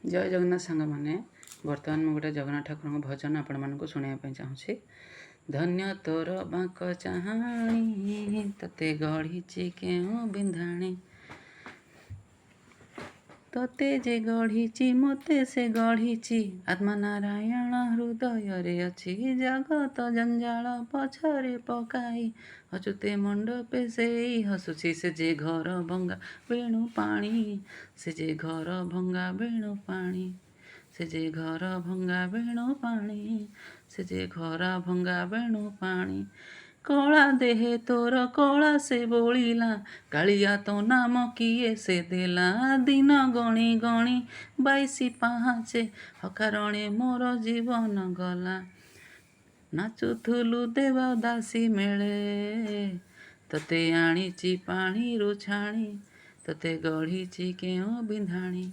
जय जगन्नाथ सांग मैंने बर्तमान मुझे गोटे जगन्नाथ ठाकुर भजन आपण मानक शुणाइवाई चाहूँगी। धन्य तोर बांक चाहाणी तते गढ़ी केउ बिंधाणी तते जे गढ़ी मते से गढ़ी आत्मा नारायण हृदय रे अच्छी जगत जंजाल पछरे पकाई अचुते मंडपे से हसुची से जे घर भंगा बेणु पाणी से जे घर भंगा बेणु पाणी से जे घर भंगा बेणु पाणी से जे घर भंगा बेणु पाणी कला देहे तोर कला से बोलिला कालिया तो नाम किए से देला दिन गणी गणी 22 पाहाचे हकारणे मोर जीवन गला नाचुथुलु देव दासी मेले तते आनीची पानी छाणी तते गढ़ी केउ बिंधाणी।